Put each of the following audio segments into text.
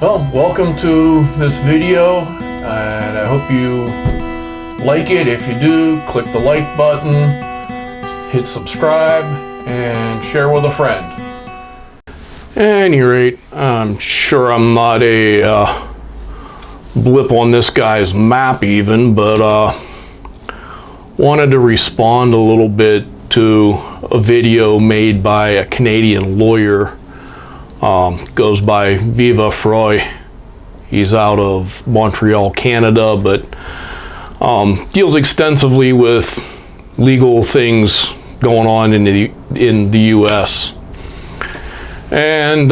Well, welcome to this video, and I hope you like it. If you do, click the like button, hit subscribe, and share with a friend. At any rate, I'm sure I'm not a blip on this guy's map even, but wanted to respond a little bit to a video made by a Canadian lawyer. Goes by Viva Frei. He's out of Montreal, Canada, but deals extensively with legal things going on in the U.S. And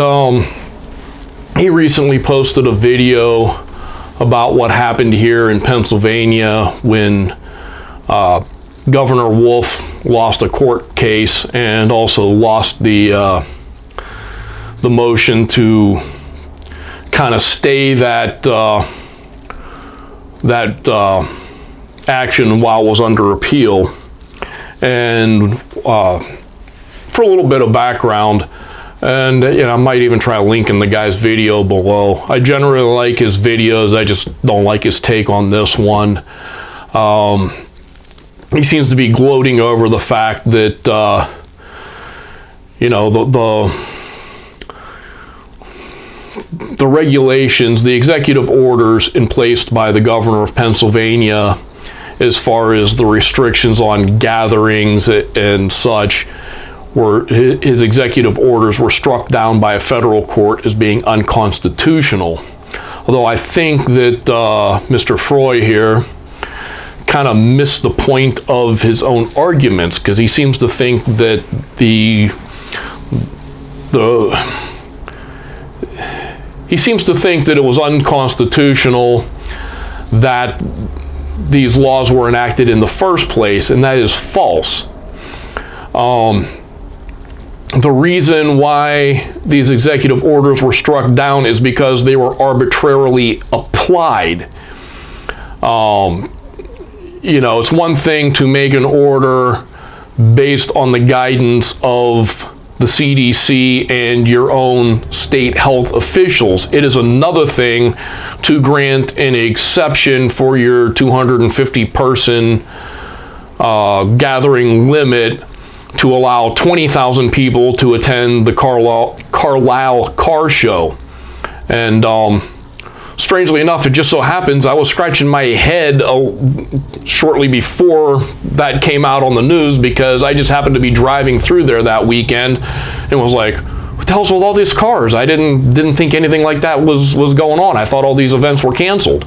he recently posted a video about what happened here in Pennsylvania when Governor Wolf lost a court case and also lost the motion to kind of stay that action while it was under appeal. And for a little bit of background, and I might even try linking the guy's video below. I generally like his videos, I just don't like his take on this one. He seems to be gloating over the fact that the regulations, the executive orders in place by the governor of Pennsylvania as far as the restrictions on gatherings and such, his executive orders were struck down by a federal court as being unconstitutional. Although I think that Mr. Frei here kind of missed the point of his own arguments, because he seems to think that he seems to think that it was unconstitutional that these laws were enacted in the first place, and that is false. The reason why these executive orders were struck down is because they were arbitrarily applied. It's one thing to make an order based on the guidance of the CDC and your own state health officials. It is another thing to grant an exception for your 250 person gathering limit to allow 20,000 people to attend the Carlisle car show. And strangely enough, it just so happens I was scratching my head shortly before that came out on the news, because I just happened to be driving through there that weekend and was like, what the hell's with all these cars? I didn't think anything like that was going on. I thought all these events were canceled.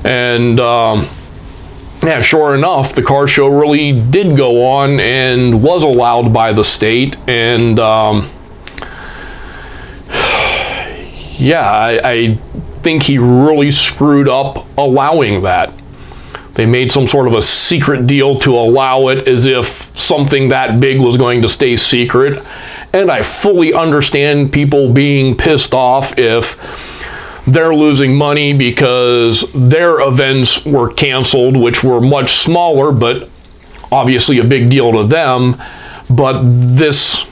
And yeah, sure enough, the car show really did go on and was allowed by the state. And yeah, I think he really screwed up allowing that. They made some sort of a secret deal to allow it, as if something that big was going to stay secret. And I fully understand people being pissed off if they're losing money because their events were canceled, which were much smaller, but obviously a big deal to them. But this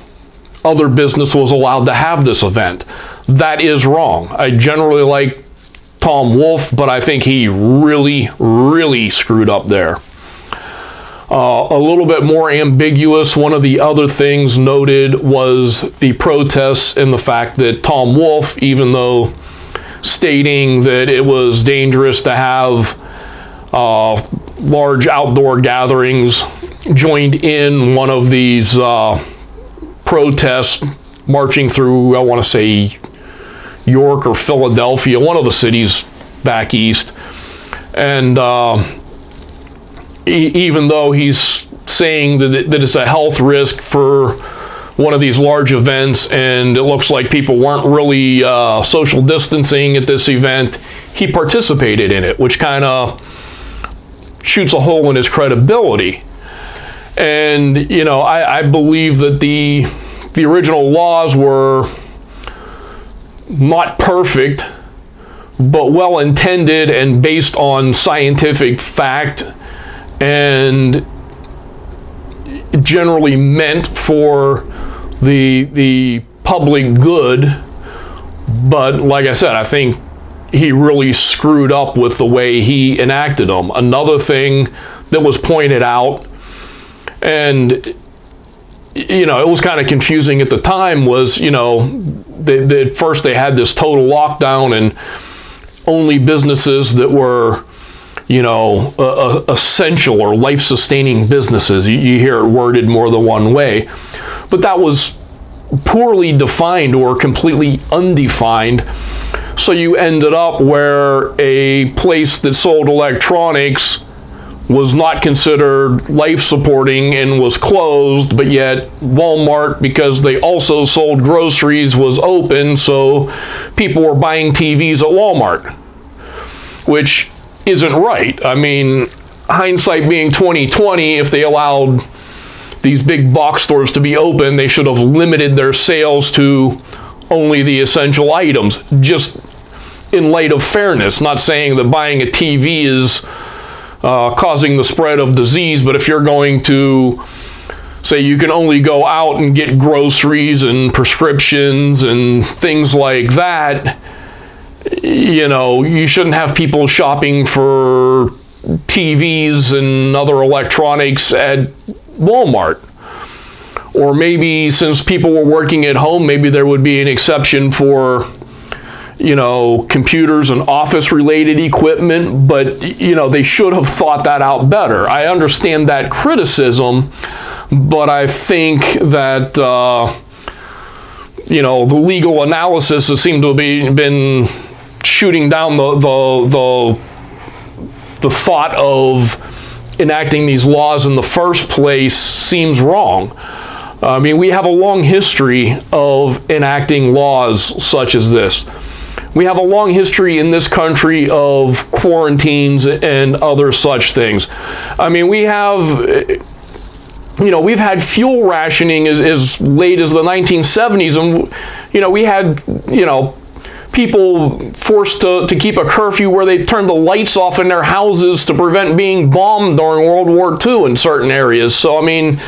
other business was allowed to have this event. That is wrong. I generally like Tom Wolf, but I think he really, really screwed up there. A little bit more ambiguous, one of the other things noted was the protests and the fact that Tom Wolf, even though stating that it was dangerous to have large outdoor gatherings, joined in one of these protests marching through, I want to say, York or Philadelphia, one of the cities back east. And even though he's saying that it's a health risk for one of these large events, and it looks like people weren't really social distancing at this event, he participated in it, which kind of shoots a hole in his credibility. And I believe that the original laws were not perfect, but well intended and based on scientific fact, and generally meant for the public good. But like I said, I think he really screwed up with the way he enacted them. Another thing that was pointed out, and it was kind of confusing at the time, was, at first they had this total lockdown and only businesses that were, essential or life-sustaining businesses. You hear it worded more than one way, but that was poorly defined or completely undefined. So you ended up where a place that sold electronics was not considered life-supporting and was closed, but yet Walmart, because they also sold groceries, was open, so people were buying TVs at Walmart, which isn't right. I mean, hindsight being 2020, if they allowed these big box stores to be open, they should have limited their sales to only the essential items, just in light of fairness. Not saying that buying a TV is causing the spread of disease, but if you're going to say you can only go out and get groceries and prescriptions and things like that, you shouldn't have people shopping for TVs and other electronics at Walmart. Or maybe since people were working at home, maybe there would be an exception for computers and office related equipment, but they should have thought that out better. I understand that criticism, but I think that the legal analysis has seemed to have been shooting down the thought of enacting these laws in the first place seems wrong. I mean, we have a long history of enacting laws such as this. We have a long history in this country of quarantines and other such things. I mean, we've had fuel rationing as late as the 1970s, and, we had, people forced to keep a curfew where they turned the lights off in their houses to prevent being bombed during World War II in certain areas. So, I mean,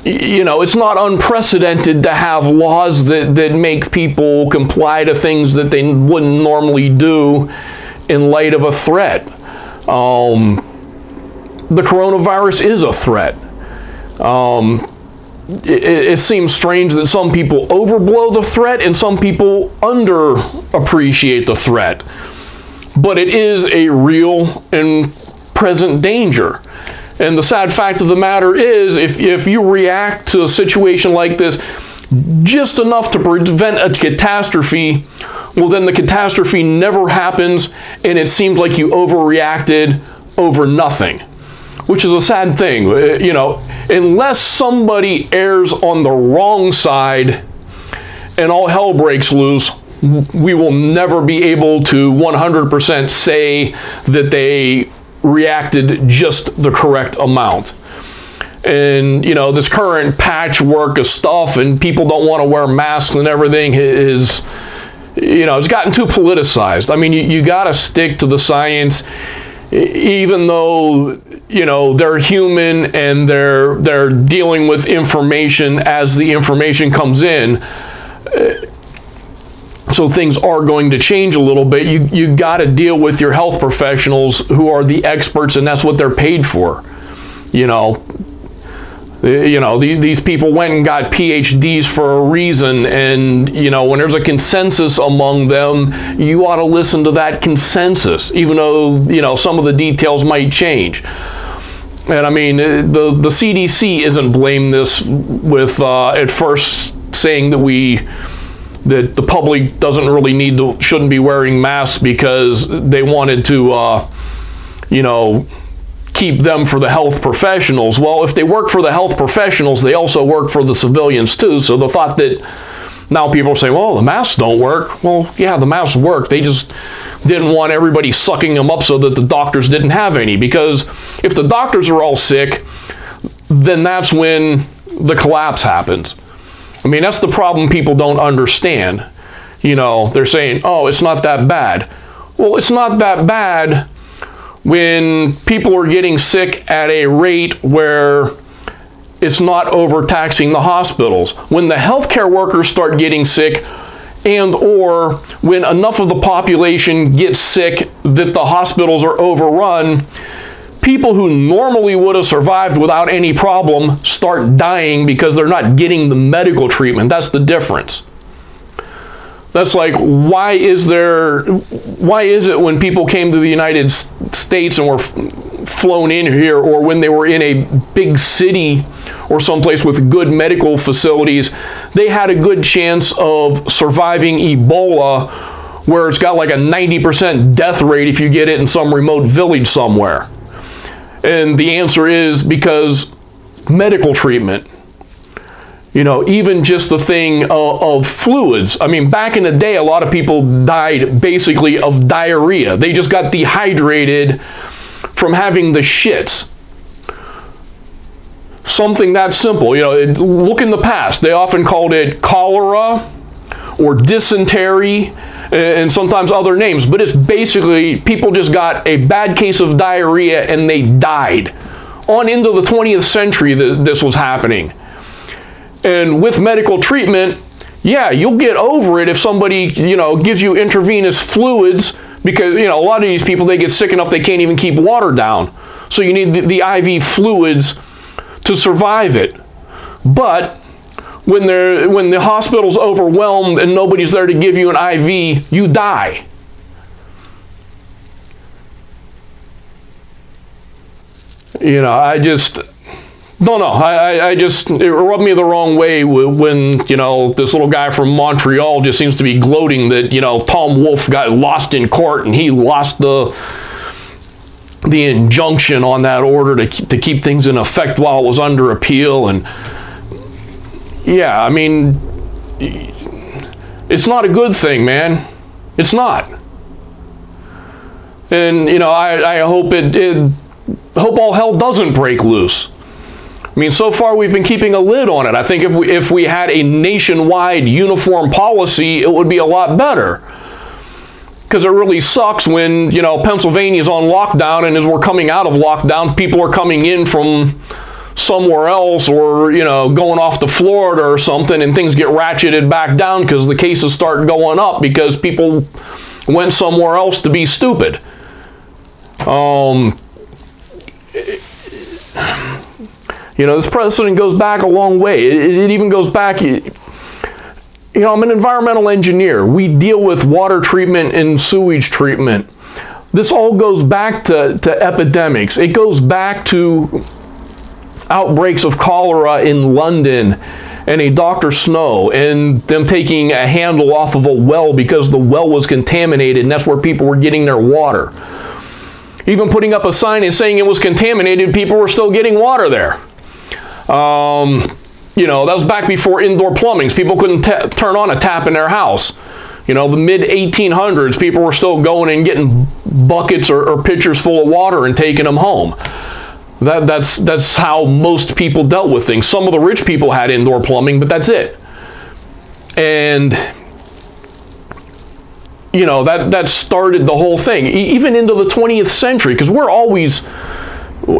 it's not unprecedented to have laws that make people comply to things that they wouldn't normally do in light of a threat. The coronavirus is a threat. It seems strange that some people overblow the threat and some people underappreciate the threat. But it is a real and present danger. And the sad fact of the matter is, if you react to a situation like this just enough to prevent a catastrophe, well, then the catastrophe never happens, and it seems like you overreacted over nothing, which is a sad thing. Unless somebody errs on the wrong side and all hell breaks loose, we will never be able to 100% say that they reacted just the correct amount. And this current patchwork of stuff, and people don't want to wear masks and everything, is it's gotten too politicized. I mean, you got to stick to the science, even though they're human and they're dealing with information as the information comes in. So things are going to change a little bit. You got to deal with your health professionals who are the experts, and that's what they're paid for. These people went and got PhDs for a reason, and when there's a consensus among them, you ought to listen to that consensus, even though some of the details might change. And I mean, the CDC isn't blamed this with at first saying that the public doesn't really shouldn't be wearing masks because they wanted to, keep them for the health professionals. Well, if they work for the health professionals, they also work for the civilians too. So the thought that now people are saying, well, the masks don't work. Well, yeah, the masks work. They just didn't want everybody sucking them up so that the doctors didn't have any. Because if the doctors are all sick, then that's when the collapse happens. I mean, that's the problem people don't understand. They're saying, oh, it's not that bad. Well, it's not that bad when people are getting sick at a rate where it's not overtaxing the hospitals. When the healthcare workers start getting sick, and or when enough of the population gets sick that the hospitals are overrun, people who normally would have survived without any problem start dying because they're not getting the medical treatment. That's the difference. That's like, why is it when people came to the United States and were flown in here, or when they were in a big city or someplace with good medical facilities, they had a good chance of surviving Ebola, where it's got like a 90% death rate if you get it in some remote village somewhere? And the answer is because medical treatment. You know, even just the thing of fluids. I mean, back in the day, a lot of people died basically of diarrhea. They just got dehydrated from having the shits. Something that simple. You know, look in the past. They often called it cholera or dysentery and sometimes other names. But it's basically people just got a bad case of diarrhea and they died. On into the 20th century, this was happening. And with medical treatment, yeah, you'll get over it if somebody, you know, gives you intravenous fluids, because, you know, a lot of these people, they get sick enough they can't even keep water down. So you need the IV fluids to survive it. But when the hospital's overwhelmed and nobody's there to give you an IV, you die. You know, I just it rubbed me the wrong way when, you know, this little guy from Montreal just seems to be gloating that, you know, Tom Wolfe got lost in court and he lost the injunction on that order to keep things in effect while it was under appeal. And yeah, I mean, it's not a good thing, man. It's not. And, you know, I hope hope all hell doesn't break loose. I mean, so far we've been keeping a lid on it. I think if we had a nationwide uniform policy, it would be a lot better. Because it really sucks when, you know, Pennsylvania's on lockdown, and as we're coming out of lockdown, people are coming in from somewhere else, or, you know, going off to Florida or something, and things get ratcheted back down because the cases start going up because people went somewhere else to be stupid. You know, this precedent goes back a long way. It even goes back, you know, I'm an environmental engineer. We deal with water treatment and sewage treatment. This all goes back to epidemics. It goes back to outbreaks of cholera in London and a Dr. Snow and them taking a handle off of a well because the well was contaminated, and that's where people were getting their water. Even putting up a sign and saying it was contaminated, people were still getting water there. You know, that was back before indoor plumbings. People couldn't turn on a tap in their house. You know, the mid-1800s, people were still going and getting buckets or pitchers full of water and taking them home. That's how most people dealt with things. Some of the rich people had indoor plumbing, but that's it. And, you know, that started the whole thing, even into the 20th century, because we're always,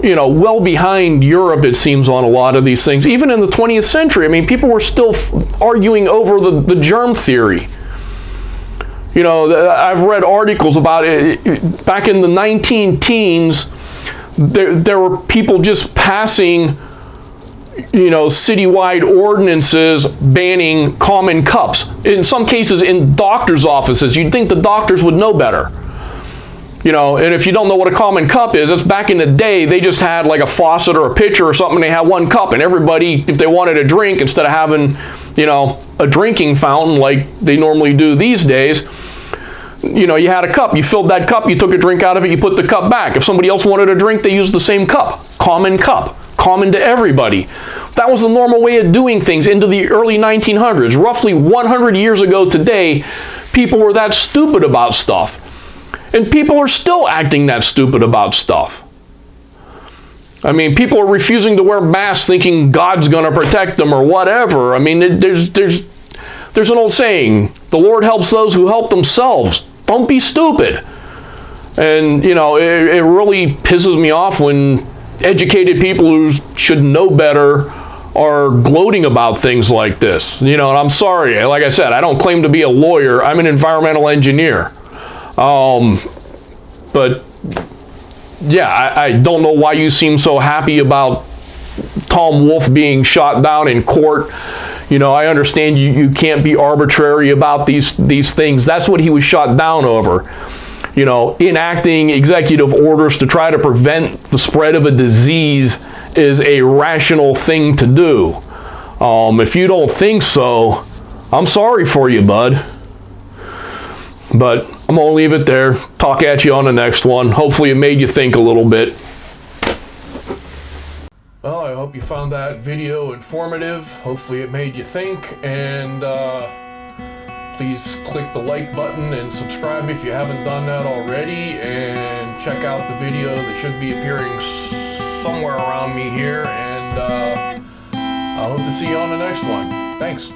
you know, well behind Europe, it seems, on a lot of these things. Even in the 20th century, I mean, people were still arguing over the germ theory. You know, I've read articles about it. Back in the 19-teens, there were people just passing, you know, citywide ordinances banning common cups. In some cases, in doctors' offices. You'd think the doctors would know better. You know, and if you don't know what a common cup is, it's back in the day, they just had like a faucet or a pitcher or something, they had one cup, and everybody, if they wanted a drink, instead of having, you know, a drinking fountain like they normally do these days, you know, you had a cup, you filled that cup, you took a drink out of it, you put the cup back. If somebody else wanted a drink, they used the same cup. Common cup. Common to everybody. That was the normal way of doing things into the early 1900s. Roughly 100 years ago today, people were that stupid about stuff. And people are still acting that stupid about stuff. I mean, people are refusing to wear masks thinking God's going to protect them or whatever. I mean, there's an old saying, the Lord helps those who help themselves. Don't be stupid. And, you know, it really pisses me off when educated people who should know better are gloating about things like this. You know, and I'm sorry, like I said, I don't claim to be a lawyer. I'm an environmental engineer. But yeah, I don't know why you seem so happy about Tom Wolfe being shot down in court. You know, I understand you can't be arbitrary about these things. That's what he was shot down over. You know, enacting executive orders to try to prevent the spread of a disease is a rational thing to do. If you don't think so, I'm sorry for you, bud. But I'm going to leave it there. Talk at you on the next one. Hopefully it made you think a little bit. Well, I hope you found that video informative. Hopefully it made you think. And please click the like button and subscribe if you haven't done that already. And check out the video that should be appearing somewhere around me here. And I hope to see you on the next one. Thanks.